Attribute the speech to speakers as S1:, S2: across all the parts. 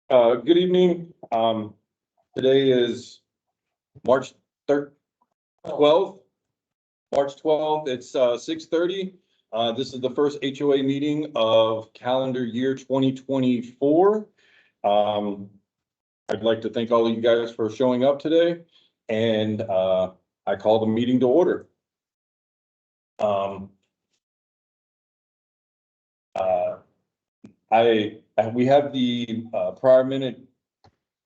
S1: Good evening. Today is March 12th. March 12th, it's 6:30. This is the first HOA meeting of calendar year 2024. I'd like to thank all of you guys for showing up today, and I call the meeting to order. We have the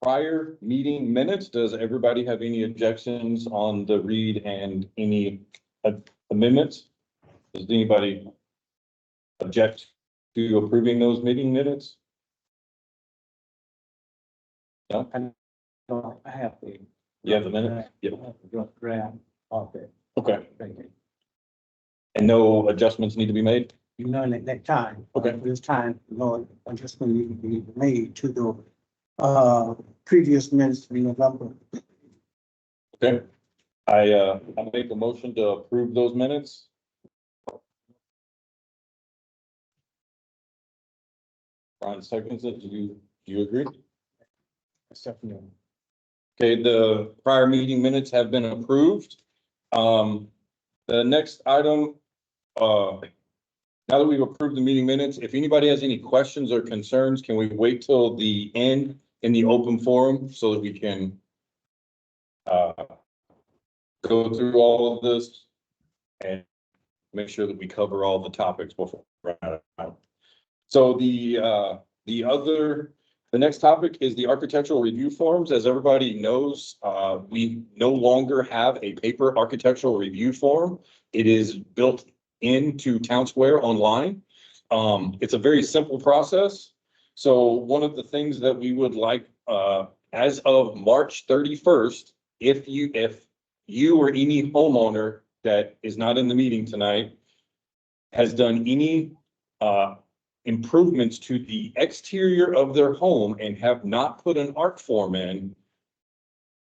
S1: prior meeting minutes. Does everybody have any objections on the read and any amendments? Does anybody object to approving those meeting minutes? No?
S2: I have the.
S1: You have the minute? Yep.
S2: Grab off it.
S1: Okay. And no adjustments need to be made?
S2: None at that time.
S1: Okay.
S2: This time, no adjustment need to be made to the previous minutes in November.
S1: Okay. I make a motion to approve those minutes. Ron seconds it. Do you agree? Okay, the prior meeting minutes have been approved. The next item, now that we've approved the meeting minutes, if anybody has any questions or concerns, can we wait till the end in the open forum so that we can go through all of this and make sure that we cover all the topics before. So the next topic is the architectural review forms. As everybody knows, we no longer have a paper architectural review form. It is built into Town Square online. It's a very simple process. So one of the things that we would like, as of March 31st, if you or any homeowner that is not in the meeting tonight has done any improvements to the exterior of their home and have not put an art form in,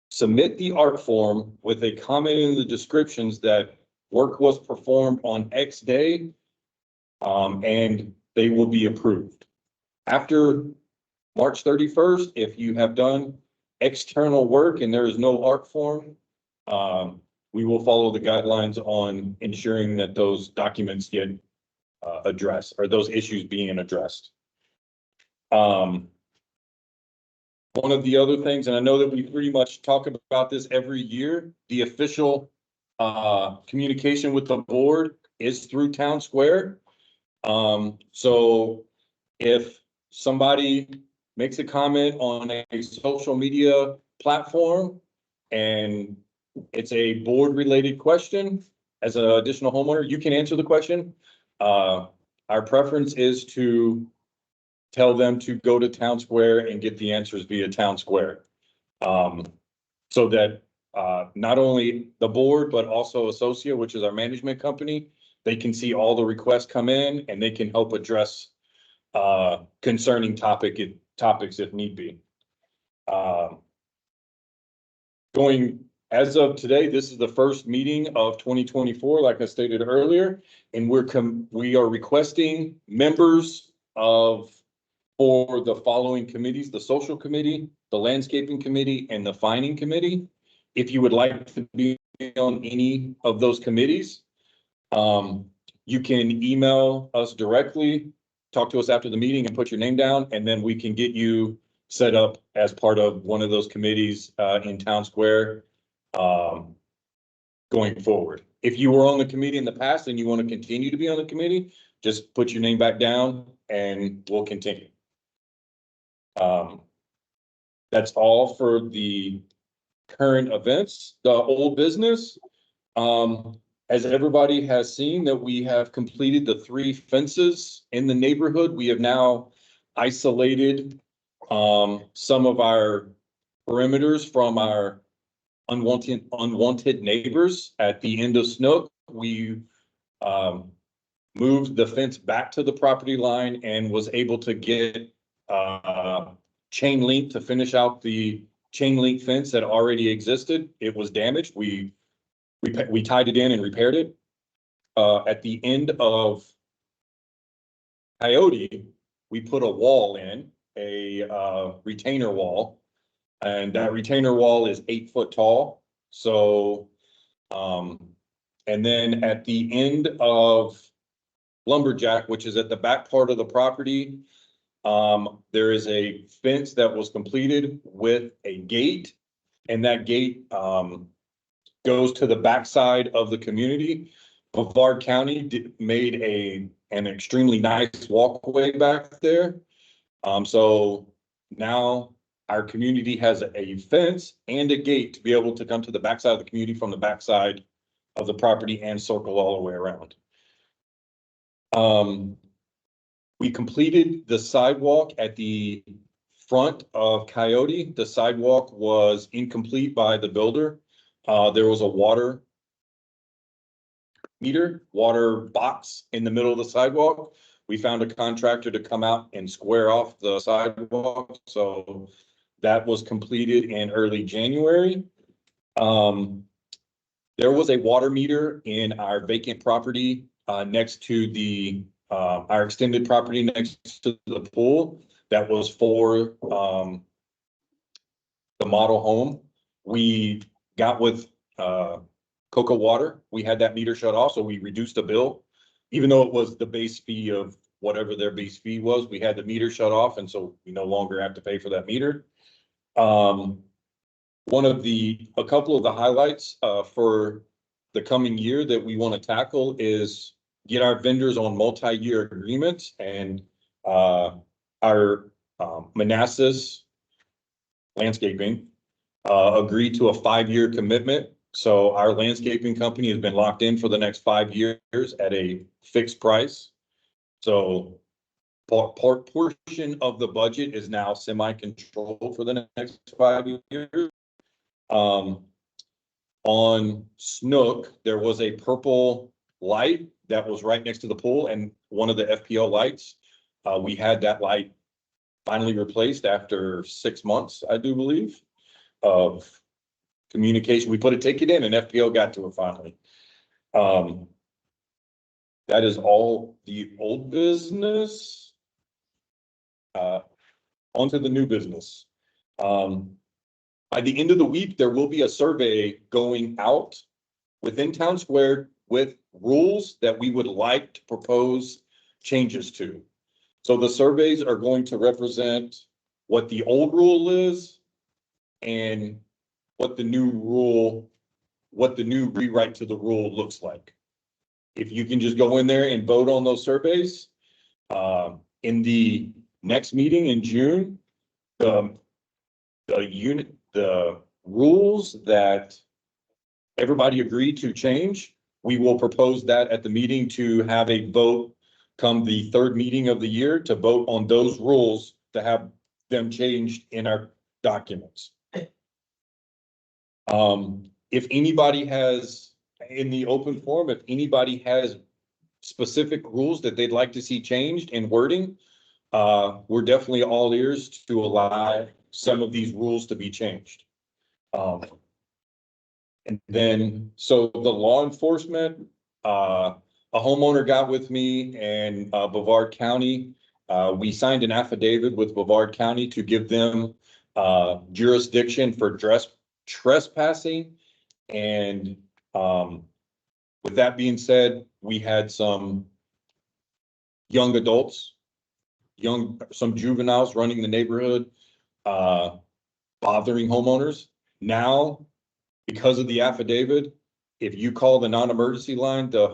S1: submit the art form with a comment in the descriptions that work was performed on X day, and they will be approved. After March 31st, if you have done external work and there is no art form, we will follow the guidelines on ensuring that those documents get addressed, or those issues being addressed. One of the other things, and I know that we pretty much talk about this every year, the official communication with the board is through Town Square. So if somebody makes a comment on a social media platform and it's a board related question, as an additional homeowner, you can answer the question. Our preference is to tell them to go to Town Square and get the answers via Town Square. So that not only the board, but also Associa, which is our management company, they can see all the requests come in and they can help address concerning topics if need be. As of today, this is the first meeting of 2024, like I stated earlier, and we are requesting members for the following committees: the social committee, the landscaping committee, and the fining committee. If you would like to be on any of those committees, you can email us directly, talk to us after the meeting and put your name down, and then we can get you set up as part of one of those committees in Town Square going forward. If you were on the committee in the past and you want to continue to be on the committee, just put your name back down and we'll continue. That's all for the current events. The old business, as everybody has seen, that we have completed the 3 fences in the neighborhood. We have now isolated some of our perimeters from our unwanted neighbors. At the end of Snook, we moved the fence back to the property line and was able to get chain link to finish out the chain link fence that already existed. It was damaged. We tied it in and repaired it. At the end of Coyote, we put a wall in a retainer wall. And that retainer wall is 8 foot tall. So, and then at the end of Lumberjack, which is at the back part of the property, there is a fence that was completed with a gate. And that gate, goes to the backside of the community. Brevard County made an extremely nice walkway back there. So now our community has a fence and a gate to be able to come to the backside of the community from the backside of the property and circle all the way around. We completed the sidewalk at the front of Coyote. The sidewalk was incomplete by the builder. There was a water box in the middle of the sidewalk. We found a contractor to come out and square off the sidewalk. So that was completed in early January. There was a water meter in our vacant property, next to our extended property next to the pool. That was for, the model home. We got with, Cocoa Water. We had that meter shut off, so we reduced the bill. Even though it was the base fee of whatever their base fee was, we had the meter shut off, and so we no longer have to pay for that meter. A couple of the highlights, for the coming year that we want to tackle is get our vendors on multi-year agreements, and, our, Manassas Landscaping, agreed to a 5-year commitment. So our landscaping company has been locked in for the next 5 years at a fixed price. So portion of the budget is now semi-controlled for the next 5 years. On Snook, there was a purple light that was right next to the pool and one of the FPL lights. We had that light finally replaced after 6 months, I do believe, of communication. We put a ticket in and FPL got to it finally. That is all the old business. Onto the new business. By the end of the week, there will be a survey going out within Town Square with rules that we would like to propose changes to. So the surveys are going to represent what the old rule is and what the new rewrite to the rule looks like. If you can just go in there and vote on those surveys, in the next meeting in June, the rules that everybody agreed to change, we will propose that at the meeting to have a vote come the third meeting of the year to vote on those rules to have them changed in our documents. If anybody has, in the open forum, if anybody has specific rules that they'd like to see changed in wording, we're definitely all ears to allow some of these rules to be changed. And then, so the law enforcement, a homeowner got with me and Brevard County, we signed an affidavit with Brevard County to give them jurisdiction for trespassing. And with that being said, we had some young adults, some juveniles running the neighborhood, bothering homeowners. Now, because of the affidavit, if you call the non-emergency line, the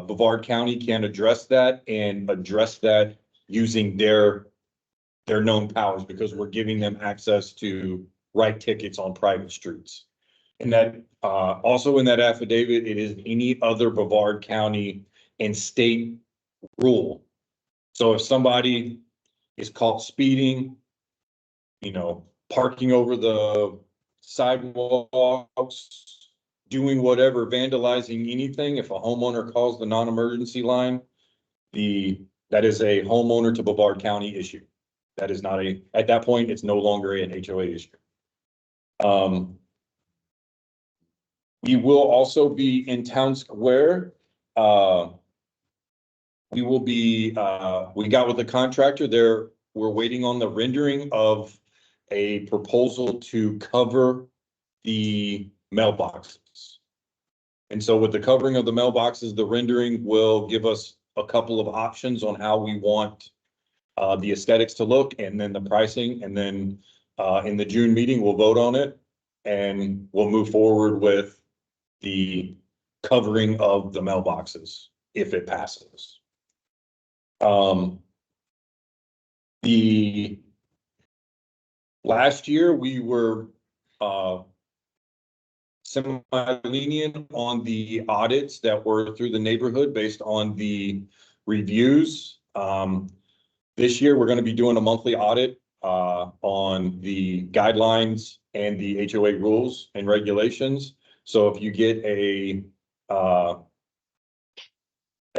S1: Brevard County can address that using their known powers, because we're giving them access to write tickets on private streets. And that also in that affidavit, it is any other Brevard County and state rule. So if somebody is caught speeding, parking over the sidewalks, doing whatever, vandalizing anything, if a homeowner calls the non-emergency line, that is a homeowner to Brevard County issue. That is not at that point, it's no longer an HOA issue. We will also be in Town Square. We got with the contractor. There we're waiting on the rendering of a proposal to cover the mailboxes. And so with the covering of the mailboxes, the rendering will give us a couple of options on how we want the aesthetics to look, and then the pricing, and then in the June meeting, we'll vote on it, and we'll move forward with the covering of the mailboxes if it passes. The last year, we were semi-lenient on the audits that were through the neighborhood based on the reviews. This year, we're going to be doing a monthly audit on the guidelines and the HOA rules and regulations. So if you get a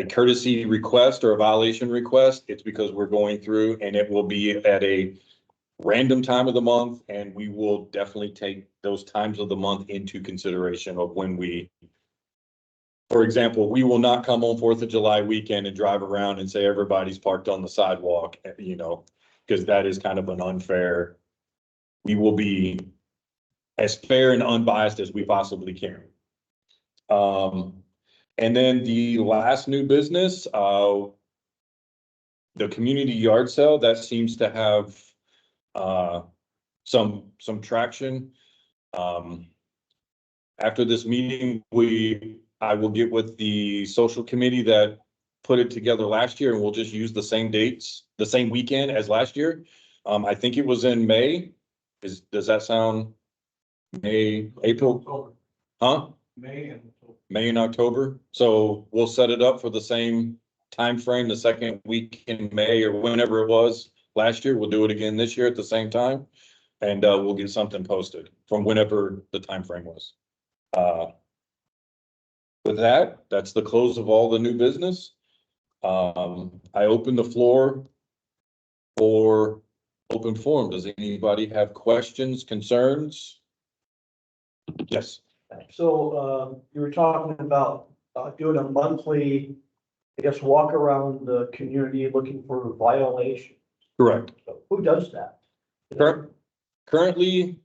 S1: courtesy request or a violation request, it's because we're going through, and it will be at a random time of the month, and we will definitely take those times of the month into consideration of when we, for example, we will not come on 4th of July weekend and drive around and say everybody's parked on the sidewalk, you know, because that is kind of an unfair. We will be as fair and unbiased as we possibly can. And then the last new business, the community yard sale, that seems to have some traction. After this meeting, I will get with the social committee that put it together last year, and we'll just use the same dates, the same weekend as last year. I think it was in May. Does that sound May, April? Huh? May and October. So we'll set it up for the same time frame, the second week in May or whenever it was last year. We'll do it again this year at the same time, and we'll get something posted from whenever the time frame was. With that, that's the close of all the new business. I open the floor for open forum. Does anybody have questions, concerns? Yes.
S3: So, you were talking about, doing a monthly, I guess, walk around the community looking for violations.
S1: Correct.
S3: So who does that?
S1: Currently,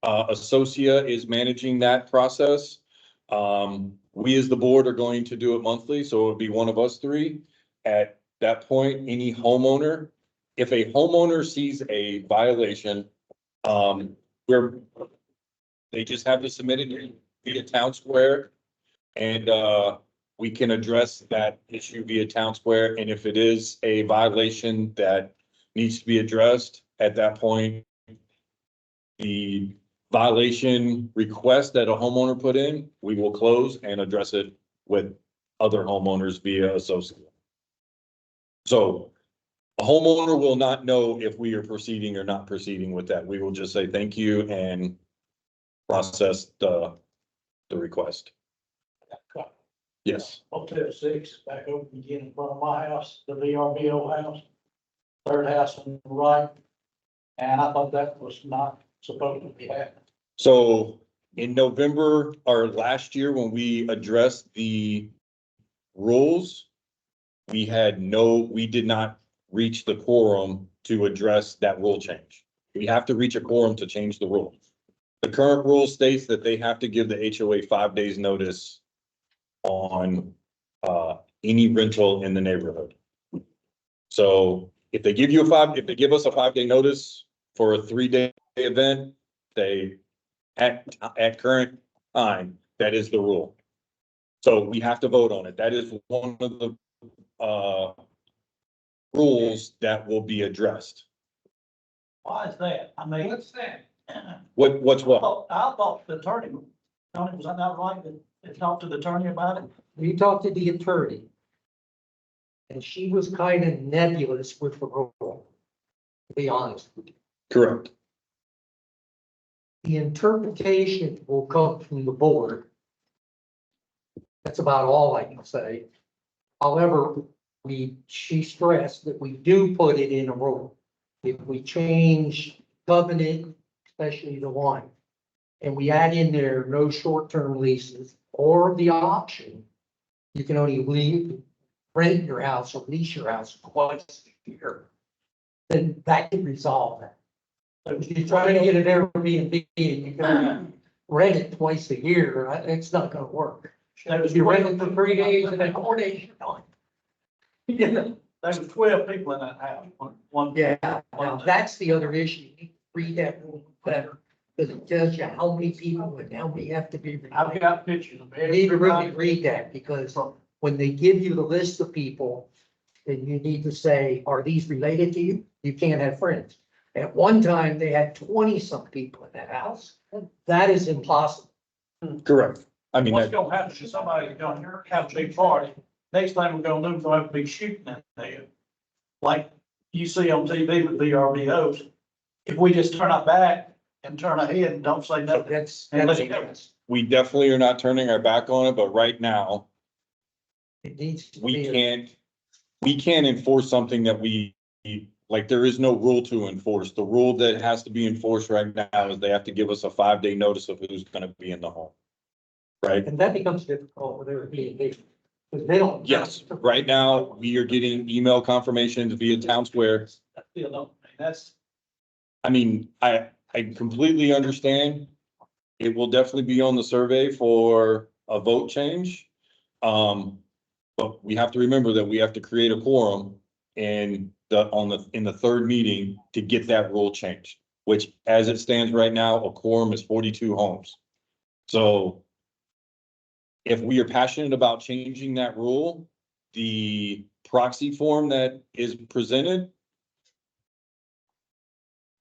S1: Associa is managing that process. We as the board are going to do it monthly, so it would be one of us three. At that point, any homeowner, if a homeowner sees a violation, where they just have to submit it via town square, and we can address that issue via town square. And if it is a violation that needs to be addressed, at that point, the violation request that a homeowner put in, we will close and address it with other homeowners via associate. So a homeowner will not know if we are proceeding or not proceeding with that. We will just say thank you and process the request. Yes.
S4: Up to 6, back over again in front of my house, the VRBO house, third house on the right. And I thought that was not supposed to be happening.
S1: So in November or last year, when we addressed the rules, we did not reach the quorum to address that rule change. We have to reach a quorum to change the rule. The current rule states that they have to give the HOA 5 days notice on any rental in the neighborhood. So if they give us a 5 day notice for a 3-day event, at current time, that is the rule. So we have to vote on it. That is one of the rules that will be addressed.
S4: Why is that? I mean.
S3: What's that?
S1: What's what?
S4: I thought the attorney, Tony, was that not right, that talked to the attorney about it?
S5: We talked to the attorney. And she was kind of nebulous with the rule, to be honest with you.
S1: Correct.
S5: The interpretation will come from the board. That's about all I can say. However, she stressed that we do put it in a rule. If we change covenant, especially the one, and we add in there no short-term leases or the option, you can only rent your house or lease your house twice a year. then that can resolve that. If you try to get an Airbnb and you can rent it twice a year, it's not gonna work. If you rent it for 3 days and then 4 days, you're done. You know?
S4: There was 12 people in that house, one.
S5: Yeah, now that's the other issue. You need to read that rule better, because it tells you how many people and how many have to be.
S4: I've got pictures of
S5: You need to really
S4: everybody.
S5: read that, because when they give you the list of people, then you need to say, are these related to you? You can't have friends. At one time, they had 20-some people in that house. That is impossible.
S1: Correct. I mean,
S4: What's gonna happen is somebody's gonna have a big party. Next thing we're gonna do, we're gonna have a big shooting in there. Like you see on TV with VRBOs. If we just turn our back and turn our head and don't say nothing.
S5: That's,
S1: we definitely are not turning our back on it, but right now,
S5: it needs to
S1: we
S5: be.
S1: can't enforce something that like, there is no rule to enforce. The rule that has to be enforced right now is they have to give us a 5-day notice of who's gonna be in the home. Right?
S5: And that becomes difficult with Airbnb, because they don't.
S1: Yes, right now, we are getting email confirmations via Town Square.
S4: That's,
S1: I mean, I completely understand. It will definitely be on the survey for a vote change. But we have to remember that we have to create a quorum in the third meeting to get that rule changed, which as it stands right now, a quorum is 42 homes. So if we are passionate about changing that rule, the proxy form that is presented,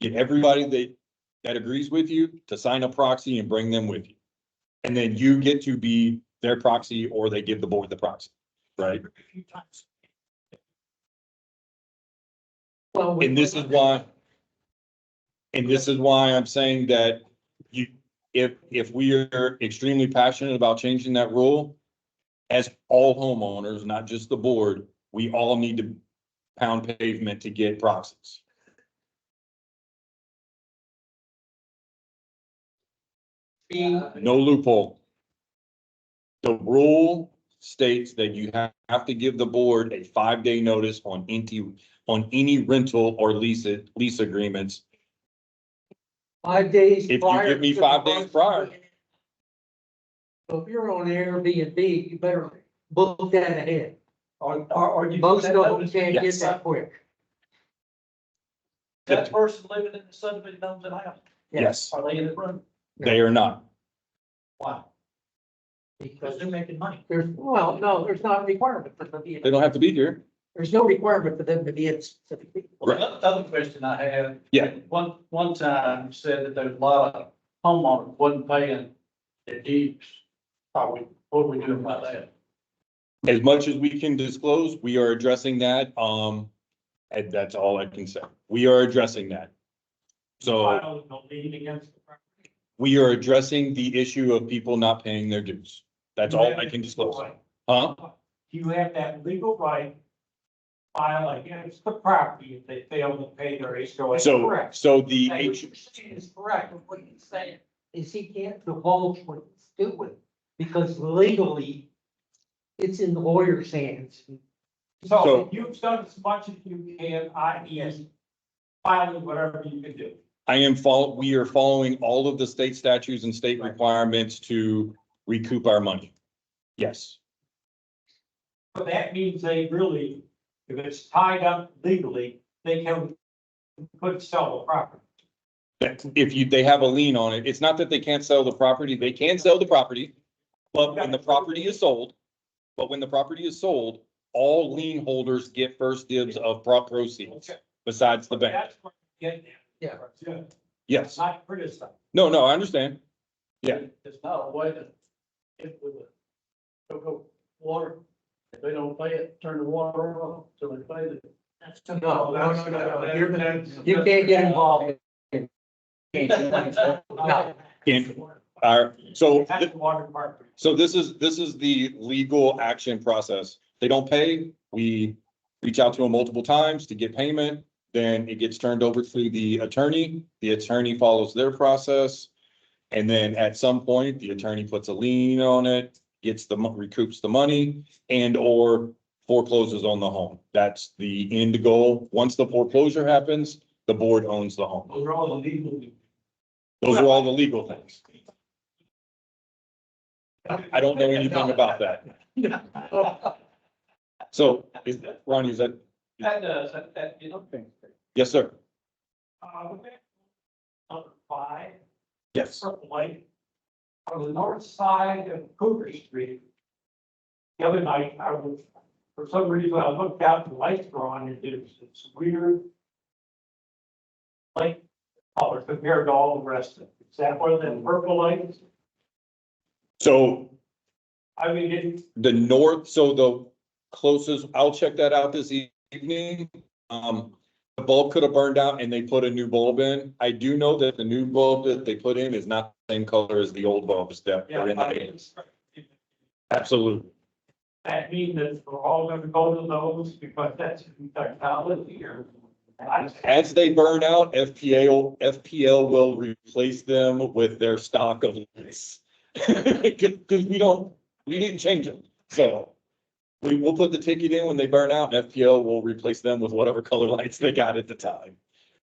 S1: get everybody that agrees with you to sign a proxy and bring them with you. And then you get to be their proxy, or they give the board the proxy, right?
S5: Well,
S1: And this is why I'm saying that if we are extremely passionate about changing that rule, as all homeowners, not just the board, we all need to pound pavement to get proxies. No loophole. The rule states that you have to give the board a 5-day notice on any rental or lease agreements.
S5: 5 days.
S1: If you
S5: prior
S1: give me
S5: to
S1: 5
S5: the
S1: days prior.
S5: So if you're on Airbnb, you better book that ahead.
S4: or you.
S5: Most of them can't get
S1: Yes.
S5: that quick.
S4: That person living in the subdivision owns that house.
S1: Yes,
S4: Are they in the room?
S1: they are not.
S4: Why? Because they're making money.
S5: No, there's not a requirement for them to be,
S1: They don't have to be here.
S5: there's no requirement for them to be in specific people.
S1: Right.
S4: The other question I had.
S1: Yeah.
S4: One time you said that there's a lot of homeowners wasn't paying their dues. What are we doing about that?
S1: As much as we can disclose, we are addressing that. And that's all I can say. We are addressing that. So
S4: No lien against the property.
S1: we are addressing the issue of people not paying their dues. That's all I can disclose. Huh?
S6: You have that legal right to file against the property if they fail to pay their HOA.
S1: So
S5: Correct.
S1: the
S5: What you're saying is correct, but what he's saying is he can't divulge what he's doing, because legally, it's in the lawyer's hands.
S1: So-
S6: So you've done as much as you can, i.e. filing whatever you can do.
S1: we are following all of the state statutes and state requirements to recoup our money. Yes.
S6: But that means they really, if it's tied up legally, they could sell the property.
S1: They have a lien on it. It's not that they can't sell the property. They can sell the property. But when the property is sold, all lien holders get first dibs of proceeds besides the bank.
S6: That's what I'm getting at.
S5: Yeah.
S6: Yeah.
S1: Yes.
S6: Not criticize.
S1: No, I understand. Yeah.
S4: It's not a way to, if with go water, if they don't pay it, turn the water off till they pay it.
S5: No. You can't get involved. No.
S1: So
S6: That's the water department.
S1: So this is the legal action process. They don't pay, we reach out to them multiple times to get payment, then it gets turned over to the attorney. The attorney follows their process. And then at some point, the attorney puts a lien on it, recoups the money, and or forecloses on the home. That's the end goal. Once the foreclosure happens, the board owns the home.
S6: Those are all the legal.
S1: Those are all the legal things. I don't know anything about that. So, Ronnie, is that,
S6: That does, you know.
S1: yes, sir.
S6: Number 5,
S1: Yes.
S6: Purple Lake. On the north side of Cooper Street. The other night, I was, for some reason, I looked out, the lights were on, and it's weird. Like, color compared to all the rest of it. Is that one of them Purple Lakes?
S1: So
S6: I mean, it,
S1: the north, so the closest, I'll check that out this evening. The bulb could have burned out and they put a new bulb in. I do know that the new bulb that they put in is not the same color as the old bulbs that
S6: yeah,
S1: are in
S6: I
S1: the.
S6: mean,
S1: Absolutely.
S6: that means that we're all gonna go to those because that's technology or.
S1: As they burn out, FPL will replace them with their stock of lights. Cause we didn't change them, so. We will put the ticket in when they burn out and FPL will replace them with whatever color lights they got at the time.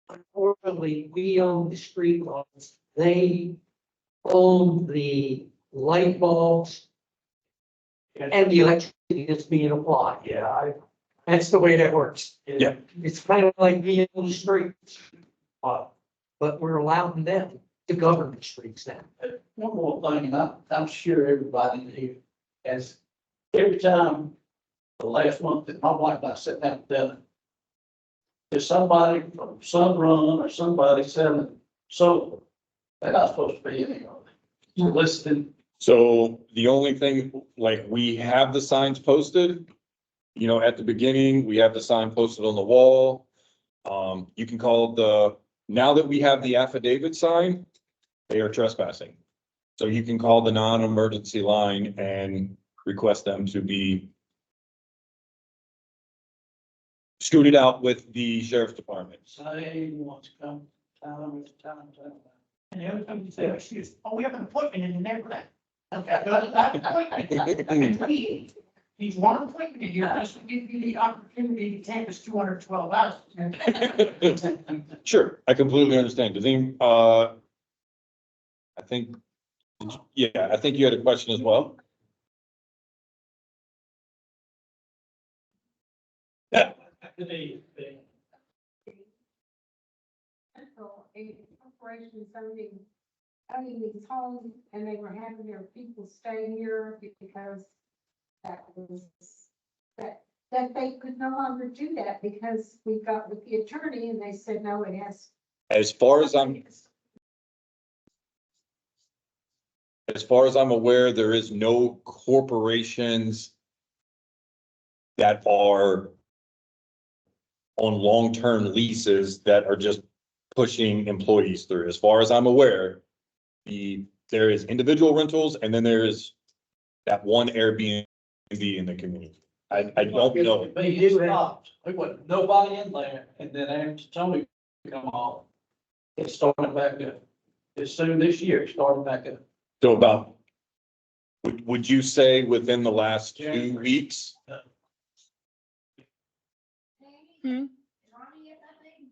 S5: Unfortunately, we own the street lights. They own the light bulbs and the electricity that's being applied.
S6: Yeah,
S5: That's the way that works.
S1: Yeah.
S5: It's kind of like being on the streets,
S6: uh,
S5: but we're allowing them to govern the streets now.
S7: One more thing, and I'm sure everybody here has, every time, the last month that my wife and I sat down at dinner, there's somebody from Sunrun or somebody selling solar. They're not supposed to be any of it. Listening,
S1: So the only thing, like, we have the signs posted. You know, at the beginning, we have the sign posted on the wall. You can call now that we have the affidavit sign, they are trespassing. So you can call the non-emergency line and request them to be scooted out with the sheriff's department.
S7: say, wants to come, time.
S4: And the other time you say, excuse, oh, we have an appointment in the neighborhood. He's one appointment here, just to give you the opportunity to take us 212 hours.
S1: Sure, I completely understand. Does any, I think, yeah, I think you had a question as well.
S8: So a corporation zoning, owning these homes and they were having their people stay here because that was, that they could no longer do that because we got with the attorney and they said, no, it has.
S1: As far as I'm aware, there is no corporations that are on long-term leases that are just pushing employees through. As far as I'm aware, there is individual rentals and then there is that one Airbnb in the community. I don't know.
S7: It stopped. We wasn't nobody in there, and then after Tony come off, it started back up. As soon this year, it started back up.
S1: So about, would you say within the last 2 weeks?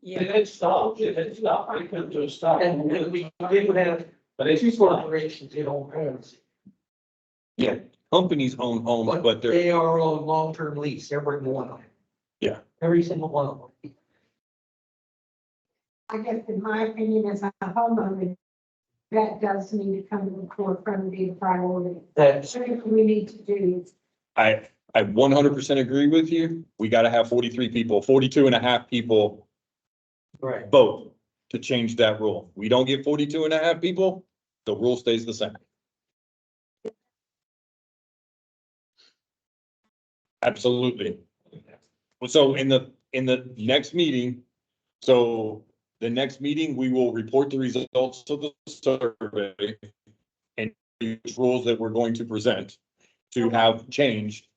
S7: It stopped, it stopped, it come to a stop.
S5: And we did have
S7: But it's
S5: two corporations that own homes,
S1: Yeah, companies own homes, but they're,
S5: they are on long-term lease, every one of them.
S1: Yeah.
S5: Every single one of them.
S8: I guess in my opinion, as a homeowner, that does need to come to the forefront and be a priority.
S5: That's,
S8: Everything we need to do.
S1: I 100% agree with you. We gotta have 43 people, 42 and a half people
S5: right.
S1: vote to change that rule. We don't get 42 and a half people, the rule stays the same. Absolutely. So in the next meeting, the next meeting, we will report the results of the survey and which rules that we're going to present to have changed.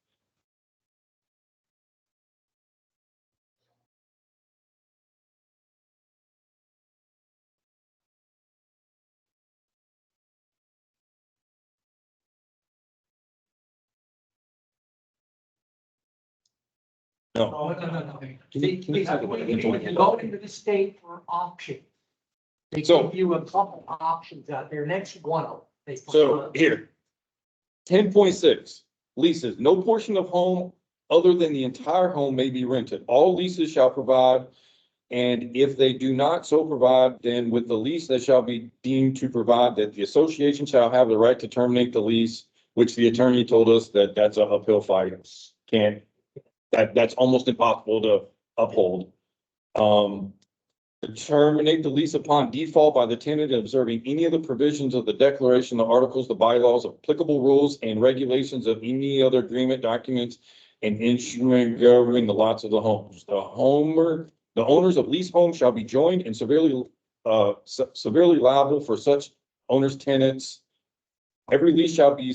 S1: No,
S5: No. You go into the state for auction. They
S1: So-
S5: give you a couple options out there, next one of them. they put
S1: so
S5: on.
S1: here. 10.6 leases, no portion of home other than the entire home may be rented. All leases shall provide. And if they do not so provide, then with the lease that shall be deemed to provide that the association shall have the right to terminate the lease, which the attorney told us that that's an uphill fight. That's almost impossible to uphold. Terminate the lease upon default by the tenant observing any of the provisions of the declaration, the articles, the bylaws, applicable rules and regulations of any other agreement, documents, and instrument governing the lots of the homes. The owners of leased homes shall be joined and severely liable for such owners, tenants. Every lease shall be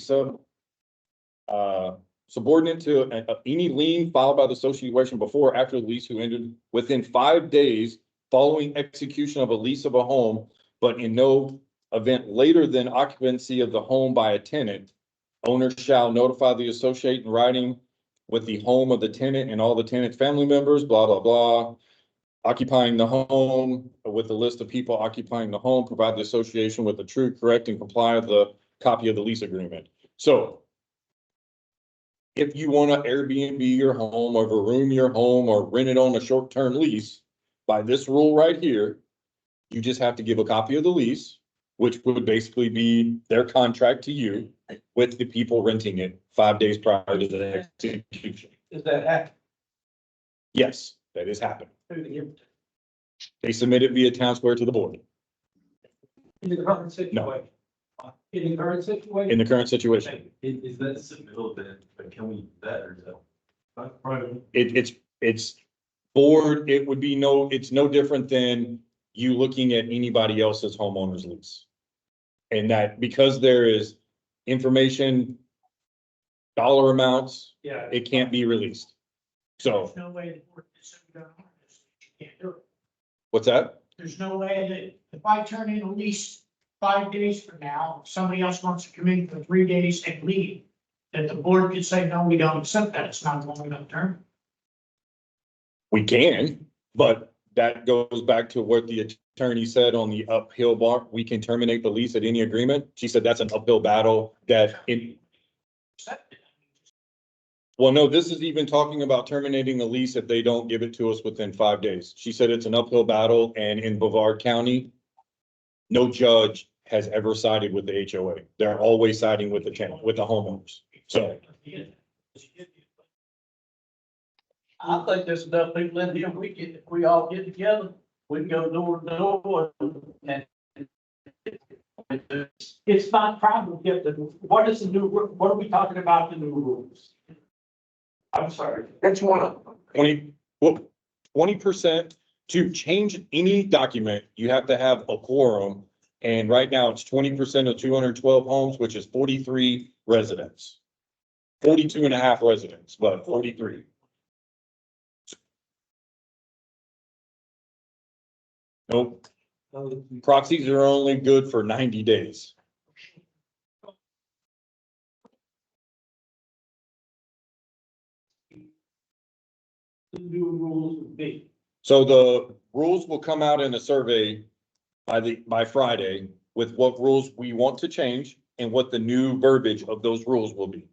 S1: subordinate to any lien filed by the association before or after the lease who entered within 5 days following execution of a lease of a home, but in no event later than occupancy of the home by a tenant. Owners shall notify the associate in writing with the home of the tenant and all the tenant's family members, blah, blah, blah. Occupying the home with a list of people occupying the home, provide the association with the true, correct, and comply with the copy of the lease agreement. So if you want to Airbnb your home or room your home or rent it on a short-term lease, by this rule right here, you just have to give a copy of the lease, which would basically be their contract to you with the people renting it 5 days prior to the execution.
S3: Is that happening?
S1: Yes, that is happening. They submit it via town square to the board
S6: In the current situation. In the current situation.
S1: in the current situation.
S9: Is that submittal bid, but can we do that or is that?
S1: It's board, it would be it's no different than you looking at anybody else's homeowner's lease. And that because there is information, dollar amounts,
S6: Yeah.
S1: it can't be released. So
S4: There's no way the board can say we don't own this. You can't do it.
S1: what's that?
S4: There's no way that if I turn in a lease 5 days from now, somebody else wants to come in for 3 days and leave, that the board could say, no, we don't accept that. It's not long enough term.
S1: We can, but that goes back to what the attorney said on the uphill bar. We can terminate the lease at any agreement. She said that's an uphill battle
S4: Accept it.
S1: well, no, this is even talking about terminating the lease if they don't give it to us within 5 days. She said it's an uphill battle and in Brevard County, no judge has ever sided with the HOA. They're always siding with the tenant, with the homeowners. So
S7: I think there's enough people in here, if we all get together, we can go door to door and.
S6: It's not problem, get the, what is the new, what are we talking about, the new rules? I'm sorry.
S2: That's one of them.
S1: 20% to change any document, you have to have a quorum. And right now it's 20% of 212 homes, which is 43 residents. 42 and a half residents, but 43. Nope. Proxies are only good for 90 days.
S6: The new rules would be.
S1: So the rules will come out in a survey by Friday with what rules we want to change and what the new verbiage of those rules will be.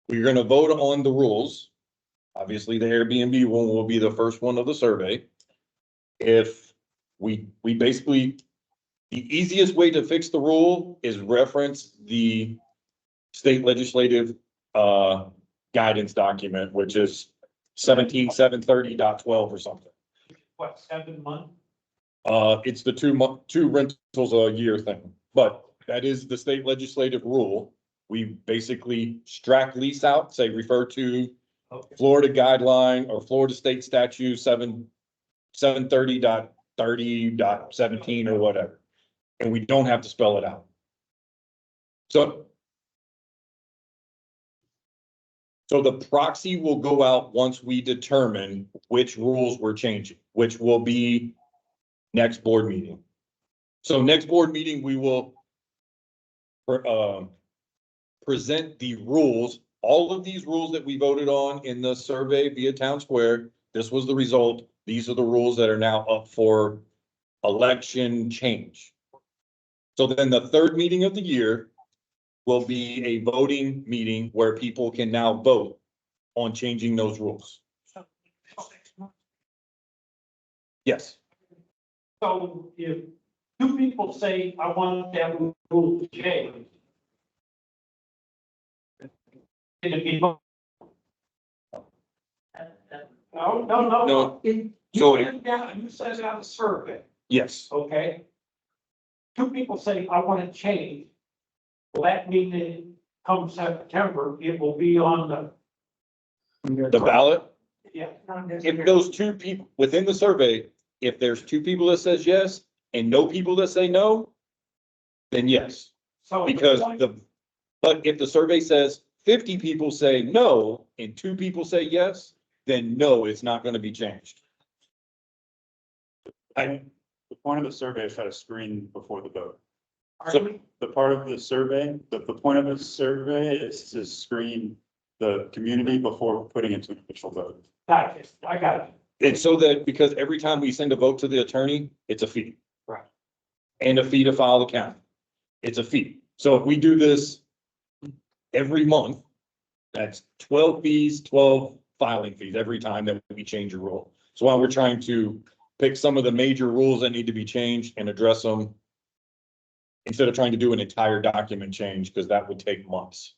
S1: We're gonna vote on the rules. Obviously, the Airbnb one will be the first one of the survey. If we basically, the easiest way to fix the rule is reference the state legislative guidance document, which is 17.730.12 or something.
S6: What, 7 months?
S1: It's the two rentals a year thing, but that is the state legislative rule. We basically strike lease out, say refer to Florida guideline or Florida state statute 730.30.17 or whatever. And we don't have to spell it out. So the proxy will go out once we determine which rules we're changing, which will be next board meeting. So next board meeting, we will present the rules all of these rules that we voted on in the survey via Town Square, this was the result. These are the rules that are now up for election change. So then the third meeting of the year will be a voting meeting where people can now vote on changing those rules. Yes,
S6: So if two people say, I want to have a rule change. Can it be? No, no.
S1: no,
S6: You
S1: so,
S6: send down, you send out a survey,
S1: yes,
S6: okay? Two people say, I want to change. Will that mean that come September, it will be on
S1: the ballot,
S6: yeah.
S1: if those two people within the survey, if there's two people that says yes and no people that say no, then yes,
S6: So
S1: because but if the survey says 50 people say no and two people say yes, then no, it's not gonna be changed.
S10: The point of the survey is try to screen before the vote.
S1: So,
S10: The part of the survey, the point of the survey is to screen the community before putting it to an official vote.
S6: got it, I got it.
S1: it's so that, because every time we send a vote to the attorney, it's a fee.
S6: Right.
S1: And a fee to file the county. It's a fee. So if we do this every month, that's 12 fees, 12 filing fees every time that we change a rule. So while we're trying to pick some of the major rules that need to be changed and address them, instead of trying to do an entire document change, because that would take months.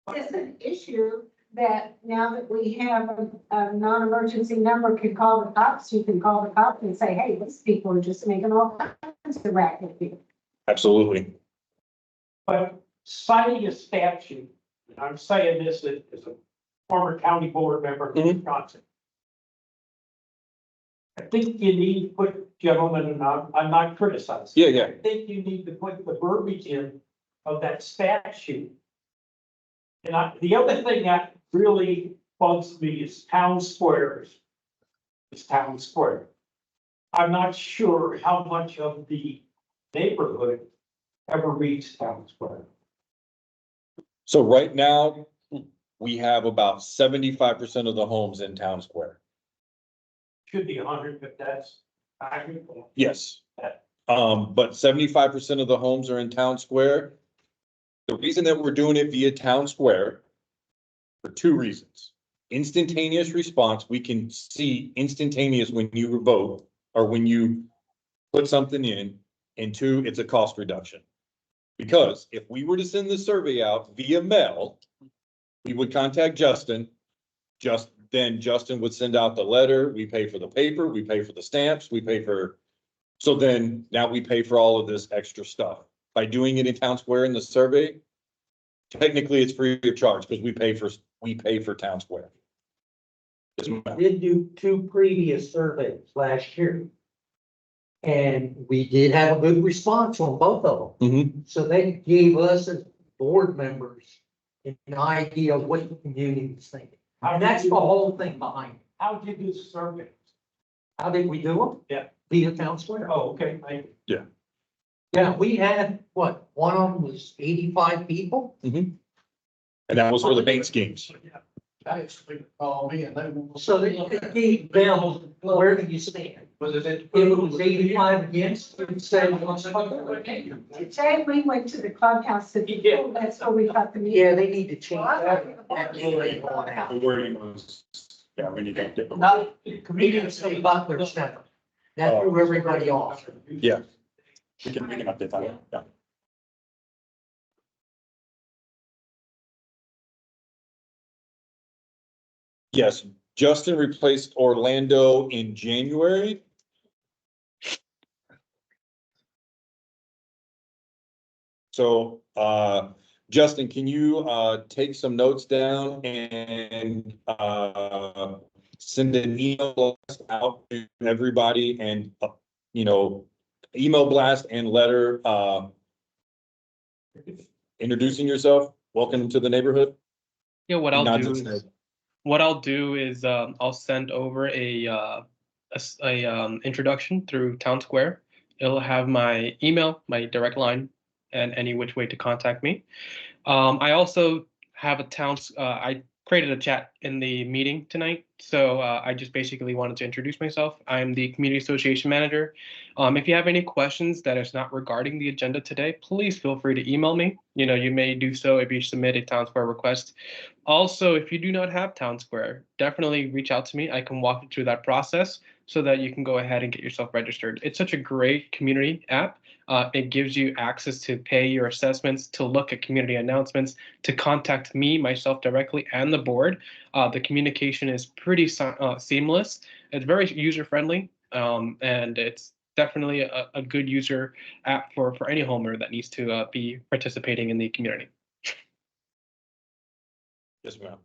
S8: It's an issue that now that we have a non-emergency number, can call the cops, you can call the cops and say, hey, these people are just making all kinds of racket here.
S1: Absolutely.
S6: But citing a statute, and I'm saying this as a former county board member of
S1: Mhm.
S6: Wisconsin. I think you need to put, gentlemen, and I'm not criticizing.
S1: Yeah, yeah.
S6: I think you need to put the verbiage in of that statute. And the other thing that really bugs me is town squares. It's town square. I'm not sure how much of the neighborhood ever reads town square.
S1: So right now, we have about 75% of the homes in Town Square.
S6: Should be 100, but that's, I agree.
S1: Yes. But 75% of the homes are in Town Square. The reason that we're doing it via Town Square for two reasons. Instantaneous response, we can see instantaneous when you vote or when you put something in. And two, it's a cost reduction. Because if we were to send the survey out via mail, we would contact Justin. Then Justin would send out the letter, we pay for the paper, we pay for the stamps, we pay for. So then now we pay for all of this extra stuff. By doing it in Town Square in the survey, technically it's free of charge because we pay for Town Square.
S5: Did do two previous surveys last year. And we did have a good response on both of them.
S1: Mhm.
S5: So they gave us as board members an idea of what the community was thinking. And that's the whole thing behind it.
S6: How did you do survey?
S5: How did we do them?
S6: Yeah.
S5: Via Town Square.
S6: Oh, okay, thank you.
S5: Yeah, we had, what, one of them was 85 people?
S1: And that was for the paint schemes.
S7: Actually, call me and they will.
S5: So they gave them, where do you stand?
S7: Was it?
S5: If it was 85 against, it would say.
S8: Today, we went to the clubhouse, and that's where we got the meeting.
S5: Yeah, they need to change that. That really going out.
S10: The wording was, yeah, we need to get them.
S5: Not, comedians say Butler Center. That threw everybody off.
S1: Yeah.
S10: We can update that, yeah.
S1: Yes, Justin replaced Orlando in January. So, Justin, can you, take some notes down and, send an email blast out to everybody and, email blast and letter, introducing yourself, welcome to the neighborhood?
S11: Yeah,
S1: He nods his head.
S11: what I'll do is I'll send over a introduction through Town Square. It'll have my email, my direct line, and any which way to contact me. I also have I created a chat in the meeting tonight. So I just basically wanted to introduce myself. I'm the community association manager. If you have any questions that is not regarding the agenda today, please feel free to email me. You know, you may do so if you submit a Town Square request. Also, if you do not have Town Square, definitely reach out to me. I can walk you through that process so that you can go ahead and get yourself registered. It's such a great community app. It gives you access to pay your assessments, to look at community announcements, to contact me, myself directly, and the board. The communication is pretty seamless. It's very user-friendly, and it's definitely a good user app for any homeowner that needs to be participating in the community.
S1: Yes, ma'am.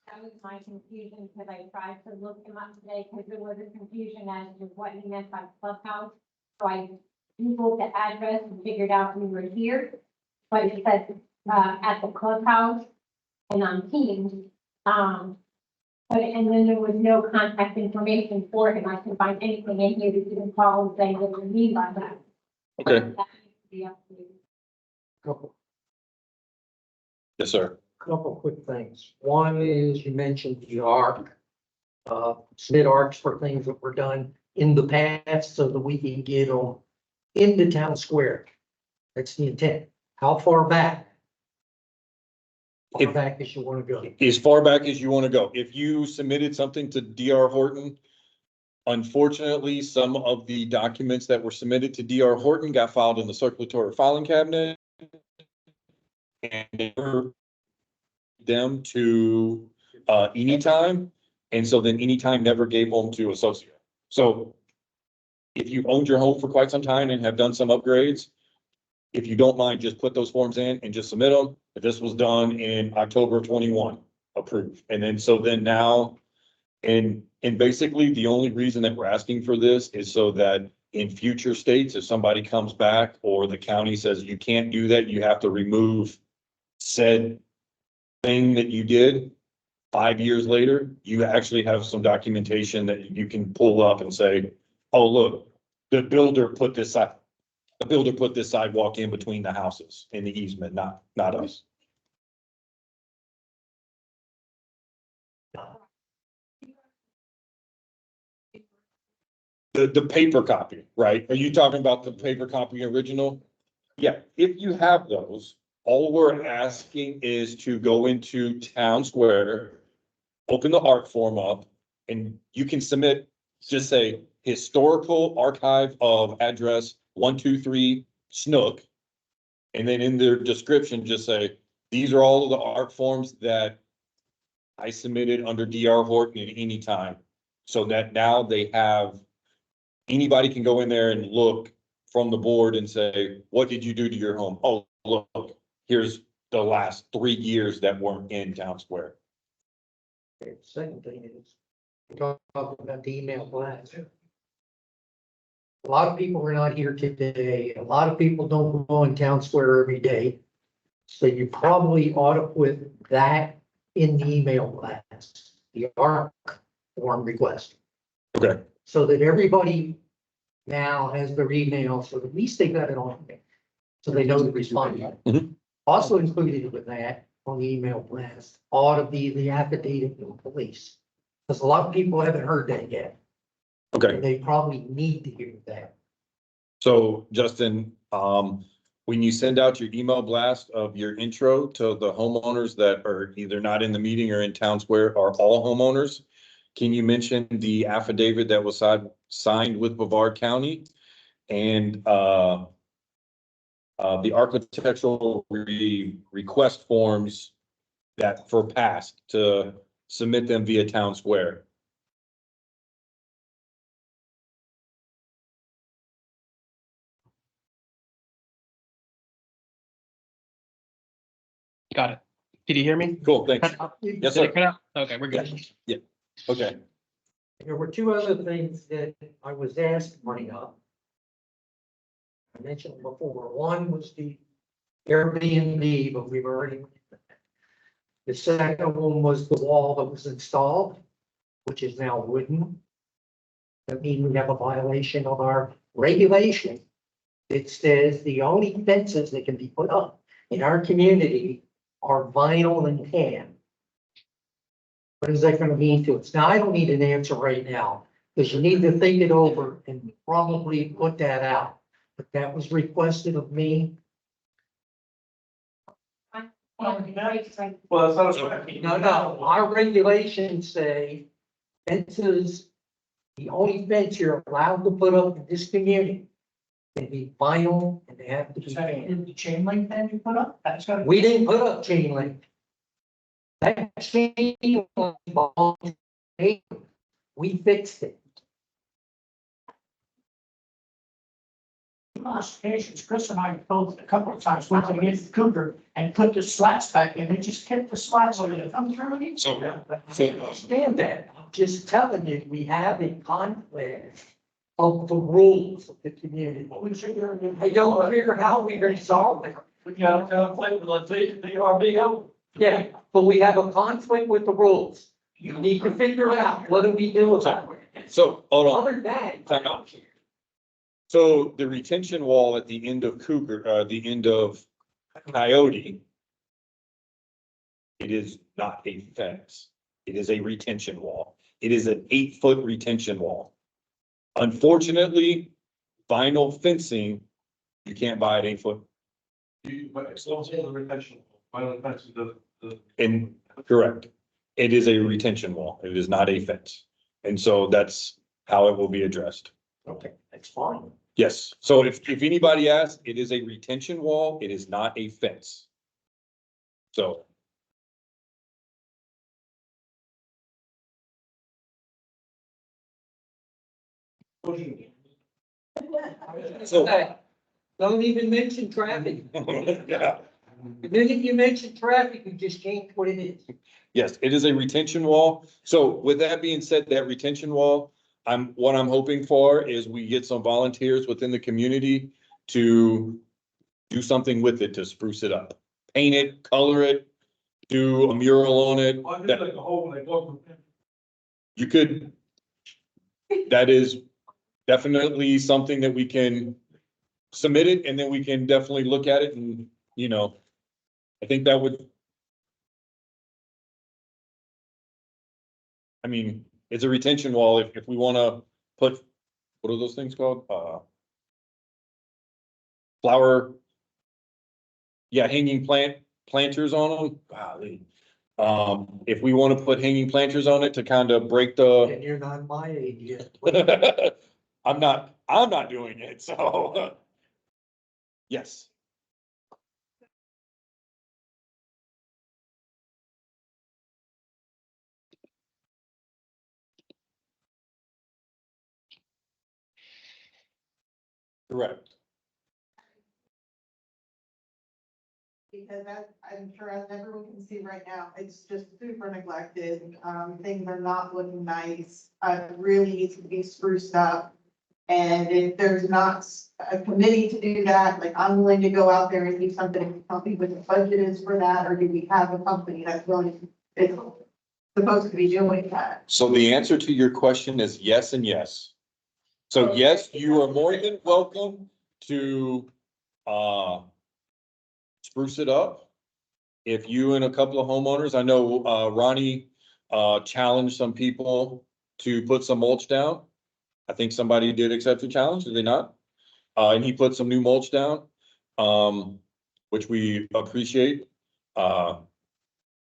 S8: That was my confusion, because I tried to look him up today, because there was a confusion as to what he meant by clubhouse. So I Googled the address and figured out we were here, but it said, at the clubhouse and on Teams. But, and then there was no contact information for him. I couldn't find anything in here to even call and say what you mean by that.
S1: Okay.
S8: That needs to be updated.
S5: Couple,
S1: Yes, sir.
S5: couple quick things. One is you mentioned the ARC. Submit ARCs for things that were done in the past so that we can get them into Town Square. That's the intent. How far back? Far
S1: If-
S5: back as you want to go.
S1: As far back as you want to go. If you submitted something to DR Horton, unfortunately, some of the documents that were submitted to DR Horton got filed in the circulatory filing cabinet. And they were them to Anytime. And so then Anytime never gave them to Associate. So if you've owned your home for quite some time and have done some upgrades, if you don't mind, just put those forms in and just submit them. If this was done in October of 21, approved. And then, so then now, and basically the only reason that we're asking for this is so that in future states, if somebody comes back or the county says you can't do that, you have to remove said thing that you did 5 years later, you actually have some documentation that you can pull up and say, oh, look, the builder put this sidewalk in between the houses in the easement, not us. The paper copy, right? Are you talking about the paper copy original? Yeah, if you have those, all we're asking is to go into Town Square, open the ARC form up, and you can submit, just say historical archive of address 123 Snook. And then in their description, just say, these are all of the ARC forms that I submitted under DR Horton at Anytime. So that now they have, anybody can go in there and look from the board and say, what did you do to your home? Oh, look, here's the last 3 years that weren't in Town Square.
S5: Okay, second thing is, we talked about the email blast. A lot of people are not here today. A lot of people don't go in Town Square every day. So you probably ought to put that in the email blast, the ARC form request.
S1: Okay.
S5: So that everybody now has their email, so at least they got it on there. So they know to respond.
S1: Mhm.
S5: Also included with that on the email blast ought to be the affidavit from police. Because a lot of people haven't heard that yet.
S1: Okay.
S5: And they probably need to hear that.
S1: So Justin, when you send out your email blast of your intro to the homeowners that are either not in the meeting or in Town Square, are all homeowners, can you mention the affidavit that was signed with Brevard County and the architectural request forms that for past to submit them via Town Square?
S11: Got it. Did you hear me?
S1: Cool, thanks. Yes,
S11: Did it
S1: sir.
S11: cut out? Okay, we're good.
S1: Okay.
S5: There were two other things that I was asked to bring up. I mentioned before. One was the Airbnb, but we've already. The second one was the wall that was installed, which is now wooden. That means we have a violation of our regulation. It says the only fences that can be put up in our community are vinyl and tan. What is that gonna mean to us? Now, I don't need an answer right now, because you need to think it over and probably put that out. But that was requested of me.
S6: Well, that's not.
S5: No, our regulations say fences, the only fence you're allowed to put up in this community can be vinyl and they have to be
S6: Is that
S5: tan.
S6: the chain link fence you put up? That's gotta.
S5: We didn't put up chain link. That chain link belongs to the neighbor. We fixed it.
S6: Modifications, Chris and I both a couple of times went to the Cougar and put the slats back in, it just kept the slats on it, I'm through.
S1: So,
S5: I understand that. I'm just telling you, we have a conflict of the rules of the community. I don't care how we resolve it.
S6: We gotta play with the RBO.
S5: Yeah, but we have a conflict with the rules. You need to figure out what do we do about it.
S1: so, hold on.
S5: Other than that, I don't care.
S1: So the retention wall at the end of Cougar, the end of Coyote. It is not a fence. It is a retention wall. It is an 8-foot retention wall. Unfortunately, vinyl fencing, you can't buy at 8 foot.
S9: But it's also the retention, violent fence,
S1: And correct, it is a retention wall. It is not a fence. And so that's how it will be addressed.
S5: Okay, that's fine.
S1: Yes, so if anybody asks, it is a retention wall. It is not a fence. So. So,
S5: Hey, don't even mention traffic.
S1: yeah.
S5: The minute you mention traffic, you just change what it is.
S1: Yes, it is a retention wall. So with that being said, that retention wall, what I'm hoping for is we get some volunteers within the community to do something with it to spruce it up. Paint it, color it, do a mural on it.
S9: I
S1: That-
S9: like a hole and I go.
S1: You could, that is definitely something that we can submit it and then we can definitely look at it and, I think that would. I mean, it's a retention wall. If we wanna put, what are those things called? Flower. Yeah, hanging planters on them. Golly. If we wanna put hanging planters on it to kind of break the.
S5: And you're not my age yet.
S1: I'm not doing it, so. Yes. Correct.
S12: Because I'm sure as everyone can see right now, it's just super neglected. Things are not looking nice. It really needs to be spruced up. And if there's not a committee to do that, like I'm willing to go out there and do something, tell me what the budget is for that, or do we have a company that's willing, it's supposed to be doing that?
S1: So the answer to your question is yes and yes. So yes, you are more than welcome to, spruce it up. If you and a couple of homeowners, I know, Ronnie, challenged some people to put some mulch down. I think somebody did accept the challenge, did they not? And he put some new mulch down, which we appreciate.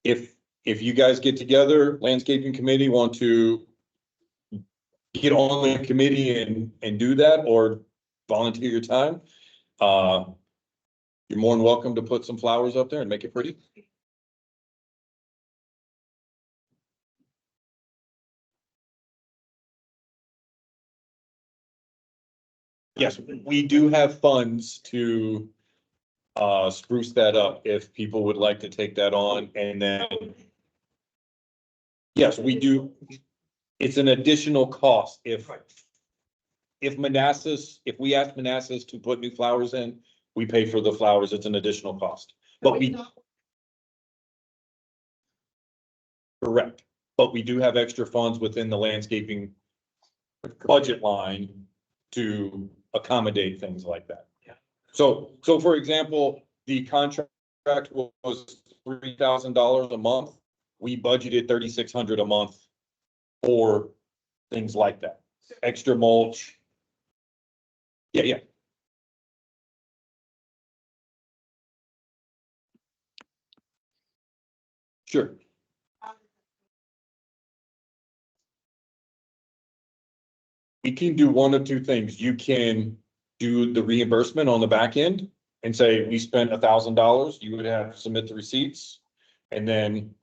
S1: If you guys get together, landscaping committee want to get on the committee and do that or volunteer your time, you're more than welcome to put some flowers up there and make it pretty. Yes, we do have funds to spruce that up if people would like to take that on and then. Yes, we do. It's an additional cost if Manassas, if we ask Manassas to put new flowers in, we pay for the flowers. It's an additional cost. But we, Correct, but we do have extra funds within the landscaping budget line to accommodate things like that.
S6: Yeah.
S1: So for example, the contract was $3,000 a month. We budgeted $3,600 a month for things like that, extra mulch. Yeah. Sure. We can do one of two things. You can do the reimbursement on the back end and say, we spent $1,000, you would have to submit the receipts. And then,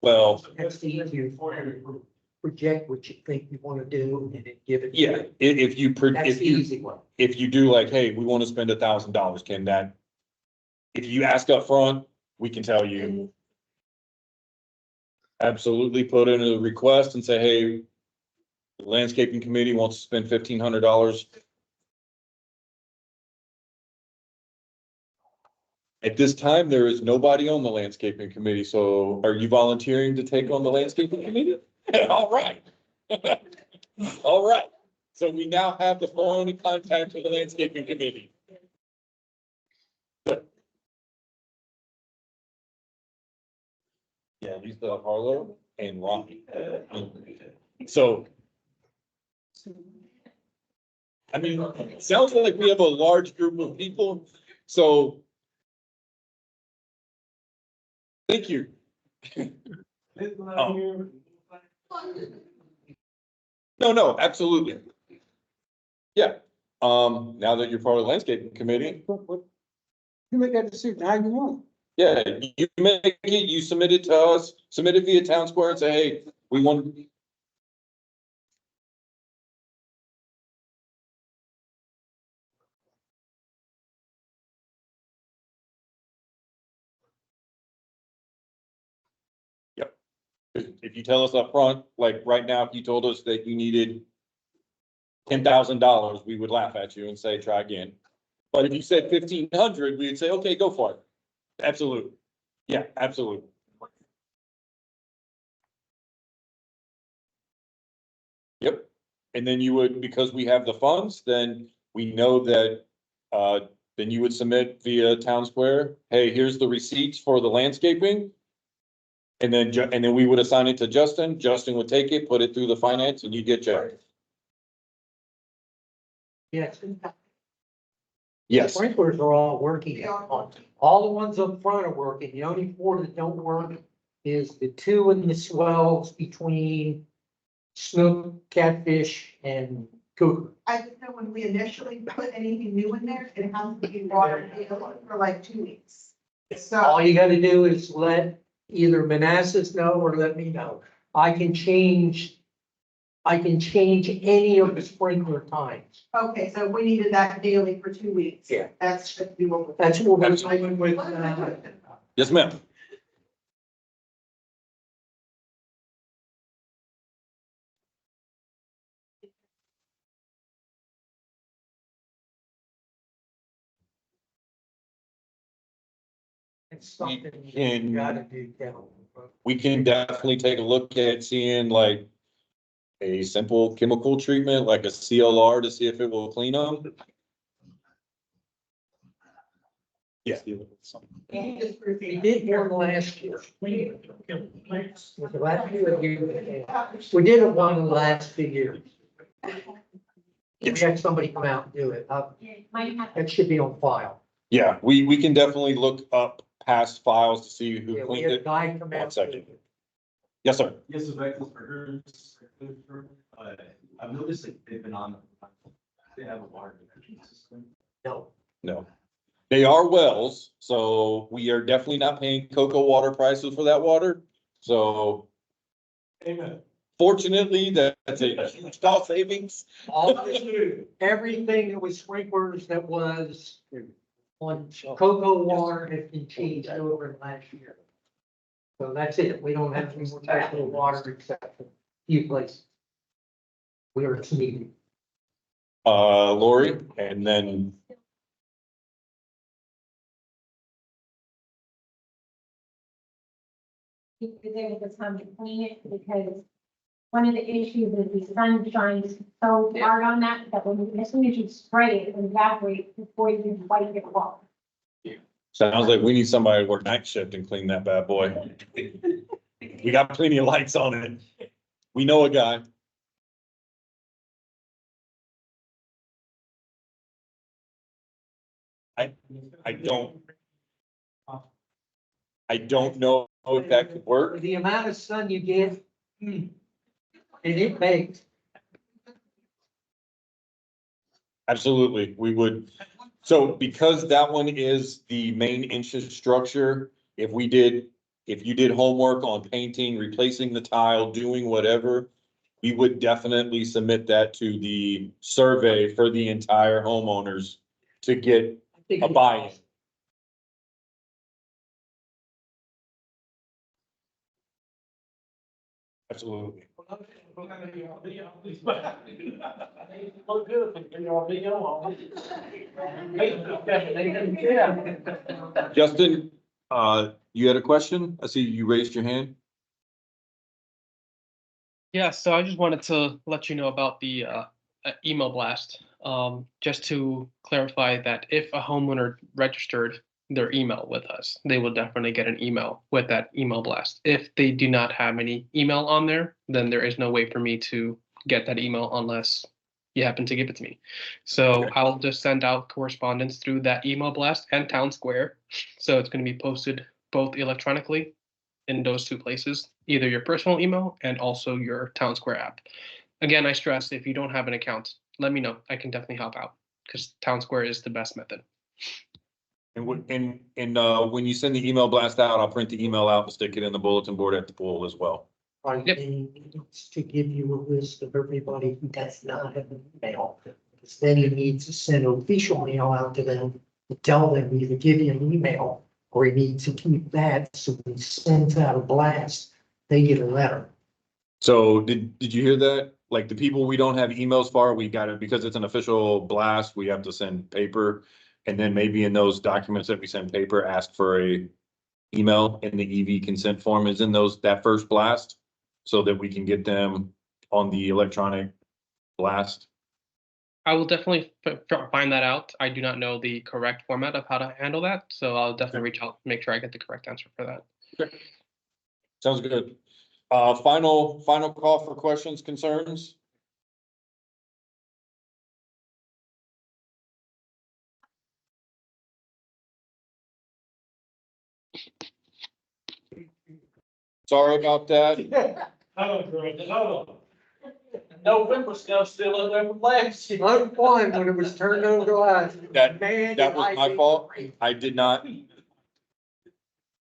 S1: well,
S5: That's the easier project what you think you want to do and then give it.
S1: yeah, if you,
S5: That's the easy one.
S1: if you do like, hey, we want to spend $1,000, can that? If you ask up front, we can tell you. Absolutely put in a request and say, hey, the landscaping committee wants to spend $1,500. At this time, there is nobody on the landscaping committee, so are you volunteering to take on the landscaping committee? All right. All right, so we now have the phone and contact for the landscaping committee. Yeah, Lisa Harlow and Ronnie. So. I mean, it sounds like we have a large group of people, so. Thank you. No, absolutely. Yeah, now that you're part of the landscaping committee,
S2: You make that decision how you want.
S1: yeah, you make it, you submit it to us, submit it via Town Square and say, hey, we want. Yep. If you tell us up front, like right now, if you told us that you needed $10,000, we would laugh at you and say, try again. But if you said 1,500, we would say, okay, go for it. Absolutely. Yeah, absolutely. Yep. And then you would, because we have the funds, then we know that, then you would submit via Town Square, hey, here's the receipts for the landscaping. And then we would assign it to Justin. Justin would take it, put it through the finance, and you get checked.
S5: Yes.
S1: Yes.
S5: Sprinklers are all working. All the ones up front are working. The only four that don't work is the two in the swells between snook, catfish, and cougar.
S12: I just know when we initially put anything new in there, it has to be water for like 2 weeks.
S5: All
S12: So,
S5: you gotta do is let either Manassas know or let me know. I can change any of the sprinkler times.
S12: okay, so we needed that daily for 2 weeks.
S5: Yeah.
S12: That's should be what we're.
S5: That's what we're doing with,
S1: Yes, ma'am.
S5: it's something
S1: We
S5: you
S1: can-
S5: gotta do down.
S1: We can definitely take a look at seeing like a simple chemical treatment, like a CLR to see if it will clean them. Yeah.
S5: We did one last year. Was it last year or the year before? We did it one of the last 2 years. We had somebody come out and do it. It should be on file.
S1: Yeah, we can definitely look up past files to see who
S5: Yeah, we
S1: cleaned
S5: had a
S1: it.
S5: guy come out.
S1: One second. Yes, sir.
S9: Yes, it's back to burgers. I've noticed that they've been on, they have a water distribution system.
S5: No,
S1: No. They are wells, so we are definitely not paying cocoa water prices for that water. So
S6: Amen.
S1: fortunately, that's a huge cost savings.
S5: all of this, everything that was sprinklers that was on cocoa water has been changed over in last year. So that's it. We don't have any more cocoa water except for a few places. Where it's needed.
S1: Lori, and then
S8: he was able to time to clean it, because one of the issues is the sun shines so hard on that, that when, as soon as you spray it, it evaporates before you can wipe it off.
S1: Sounds like we need somebody to work night shift and clean that bad boy. We got plenty of lights on it. We know a guy. I don't know if that could work.
S5: The amount of sun you get, and it bakes.
S1: Absolutely, we would. So because that one is the main inches structure, if you did homework on painting, replacing the tile, doing whatever, we would definitely submit that to the survey for the entire homeowners to get a buy-in. Absolutely.
S6: Look good,
S1: Justin, you had a question? I see you raised your hand.
S11: Yeah, so I just wanted to let you know about the email blast. Just to clarify that if a homeowner registered their email with us, they will definitely get an email with that email blast. If they do not have any email on there, then there is no way for me to get that email unless you happen to give it to me. So I'll just send out correspondence through that email blast and Town Square. So it's going to be posted both electronically in those two places, either your personal email and also your Town Square app. Again, I stress, if you don't have an account, let me know. I can definitely help out because Town Square is the best method.
S1: And when you send the email blast out, I'll print the email out and stick it in the bulletin board at the pool as well.
S5: And he needs to give you a list of everybody who does not have an email. Because then he needs to send an official mail out to them to tell them either give you an email or he needs to keep that. So when he sends out a blast, they get a letter.
S1: So did you hear that? Like the people we don't have emails for, we got it because it's an official blast, we have to send paper. And then maybe in those documents that we send paper, ask for a email in the EV consent form is in that first blast. So that we can get them on the electronic blast.
S11: I will definitely find that out. I do not know the correct format of how to handle that, so I'll definitely reach out, make sure I get the correct answer for that.
S1: Okay. Sounds good. Final call for questions, concerns? Sorry about that.
S6: November stuff still in there from last year.
S5: I'm fine when it was turned over to us.
S1: That
S5: Man,
S1: was my fault. I did not.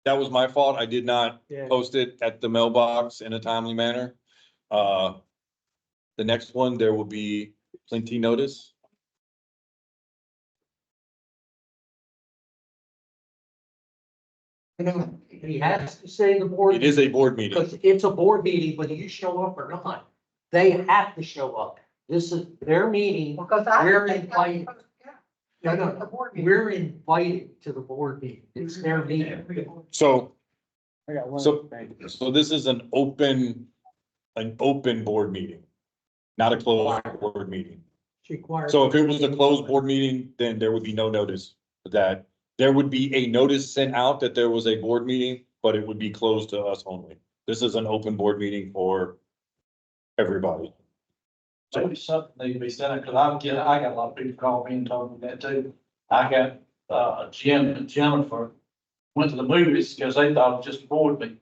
S1: That was my fault. I did not
S5: Yeah.
S1: post it at the mailbox in a timely manner. The next one, there will be plenty notice.
S5: He has to say the board.
S1: It is a board meeting.
S5: Because it's a board meeting, whether you show up or not, they have to show up. This is their meeting.
S12: Because
S5: We're invited. No, we're invited to the board meeting. It's their meeting.
S1: So,
S2: I got one
S1: So-
S2: thing.
S1: so this is an open board meeting, not a closed board meeting. So if it was a closed board meeting, then there would be no notice that there would be a notice sent out that there was a board meeting, but it would be closed to us only. This is an open board meeting for everybody.
S4: Maybe something needs to be said, because I got a lot of people call me and told me that too. I got, Jim and Jennifer went to the movies because they thought it was just a board meeting.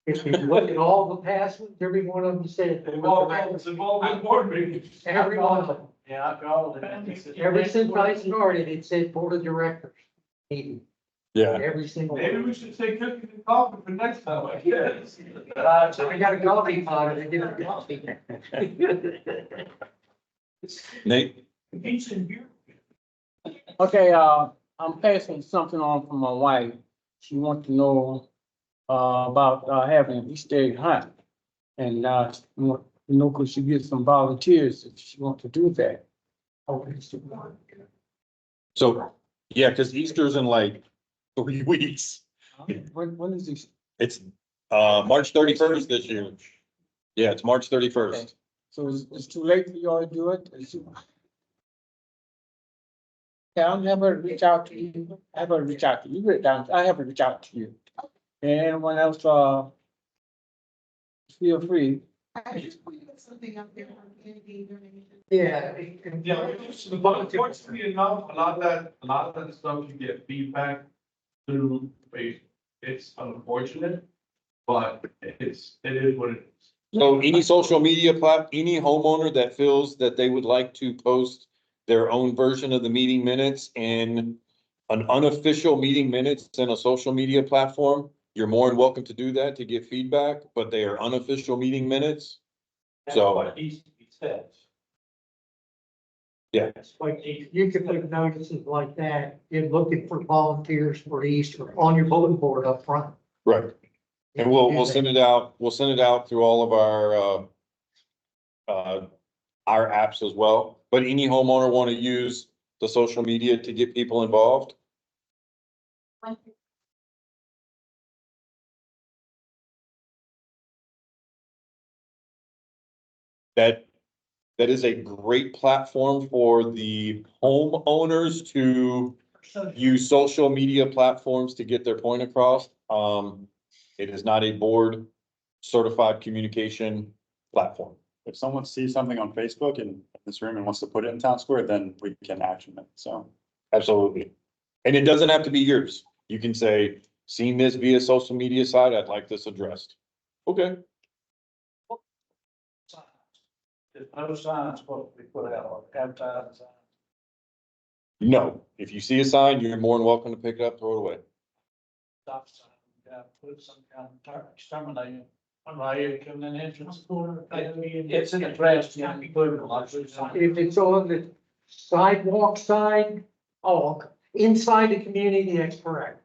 S5: If you look at all the past ones, every one of them said.
S4: It's involved in board meetings.
S5: Every one of them.
S4: Yeah, I called it.
S5: Ever since I started, it said board of directors meeting,
S1: Yeah,
S5: every single
S4: Maybe
S5: one.
S4: we should say cookies and coffee for next time, I guess.
S5: I got a coffee pot and I did a coffee.
S1: Nate,
S4: He's in here.
S2: Okay, I'm passing something on from my wife. She wants to know, about, having an Easter egg hunt. And, could she get some volunteers if she wants to do that?
S1: so, yeah, because Easter's in like 3 weeks.
S2: When is this?
S1: It's, March 31st this year. Yeah, it's March 31st.
S2: So it's too late for y'all to do it? I'll never reach out to you. I haven't reached out to you. Write it down. I haven't reached out to you. And anyone else, feel free.
S12: I just put something up there for community donation.
S5: Yeah.
S6: Yeah, unfortunately enough, a lot of that stuff you get feedback through Facebook. It's unfortunate, but it is what it is.
S1: So any social media any homeowner that feels that they would like to post their own version of the meeting minutes in an unofficial meeting minutes in a social media platform, you're more than welcome to do that to get feedback, but they are unofficial meeting minutes.
S6: That's
S1: So-
S6: what needs to be said.
S1: Yeah.
S6: That's quite easy.
S5: You can put notices like that, you're looking for volunteers for Easter on your bulletin board up front.
S1: Right. And we'll send it out, through all of our apps as well. But any homeowner want to use the social media to get people involved? That is a great platform for the homeowners to use social media platforms to get their point across. It is not a board certified communication platform.
S10: If someone sees something on Facebook in this room and wants to put it in Town Square, then we can action it, so.
S1: Absolutely. And it doesn't have to be yours. You can say, seen this via social media site, I'd like this addressed. Okay.
S7: There's no signs supposed to be put out or advertising.
S1: No, if you see a sign, you're more than welcome to pick it up, throw it away.
S7: Stop sign, put some kind of exterminating. Right here, coming in entrance corner. It's in the trash can, you put it on.
S5: If it's on the sidewalk side, inside the community, that's correct.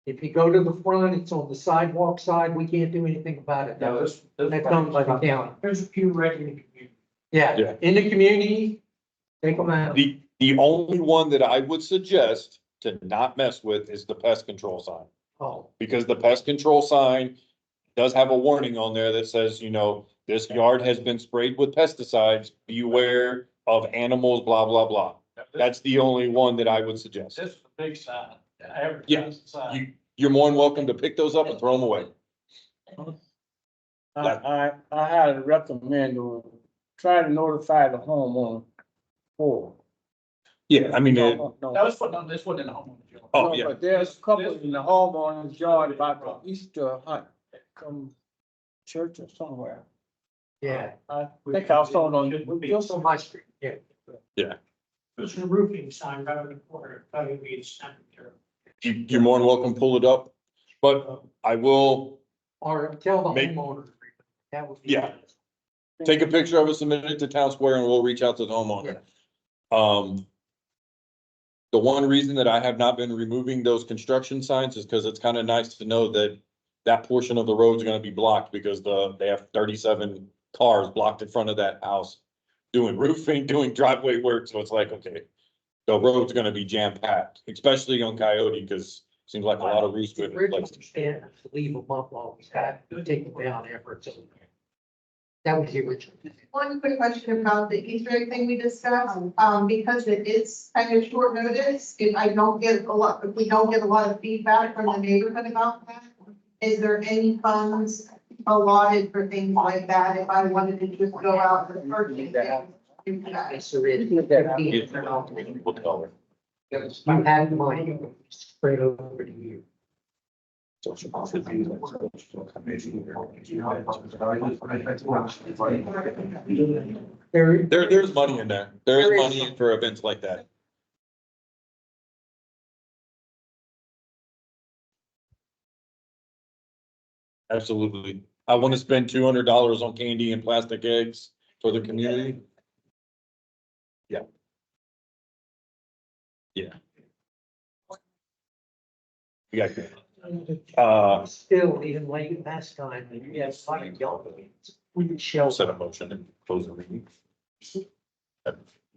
S5: If you go to the front, it's on the sidewalk side, we can't do anything about it.
S7: No,
S5: That's done by the county.
S6: There's a few regular communities.
S1: Yeah.
S5: Yeah, in the community, take them out.
S1: The only one that I would suggest to not mess with is the pest control sign.
S5: Oh,
S1: Because the pest control sign does have a warning on there that says, this yard has been sprayed with pesticides, beware of animals, blah, blah, blah. That's the only one that I would suggest.
S7: This is a big sign. Advertising
S1: Yes.
S7: sign.
S1: You're more than welcome to pick those up and throw them away.
S2: I highly recommend to try to notify the homeowner.
S1: Yeah, I mean,
S2: No,
S7: That was put on this one in the home.
S1: oh, yeah.
S2: But there's a couple in the homeowner's yard about the Easter hunt, come church or somewhere.
S5: yeah,
S2: I think I saw it on,
S5: just on my street, yeah.
S6: There's a roofing sign right in the corner, probably be a cemetery.
S1: You're more than welcome to pull it up, but I will
S5: Or tell the
S1: Make-
S5: homeowner. That would be.
S1: Yeah. take a picture of it, submit it to Town Square, and we'll reach out to the homeowner. The one reason that I have not been removing those construction signs is because it's kind of nice to know that that portion of the road is gonna be blocked because they have 37 cars blocked in front of that house doing roofing, doing driveway work, so it's like, okay, the road's gonna be jam packed, especially on Coyote, because it seems like a lot of roofs
S5: The
S1: would.
S5: original standard to leave them up while we had to take them down after it's over. That was the original.
S12: One quick question about the Easter egg thing we discussed, because it is kind of short notice, if we don't get a lot of feedback from the neighborhood about that, is there any funds allotted for things like that if I wanted to just go out and purchase it?
S5: Yes, there is. You have money spread over the year.
S1: There's money in there. There is money in for events like that. Absolutely. I want to spend $200 on candy and plastic eggs for the community. Yeah. Yeah. We got good.
S5: Still, even late last time, we had fire yellow. We could shell.
S1: Set a motion and close the meeting.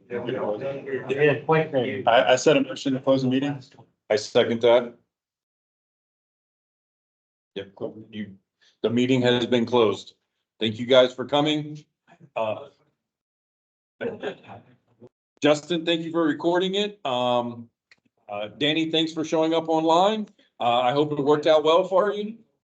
S5: Yeah, quite.
S10: I set a motion to close the meeting.
S1: I second that. Yep, the meeting has been closed. Thank you guys for coming. Justin, thank you for recording it. Danny, thanks for showing up online. I hope it worked out well for you.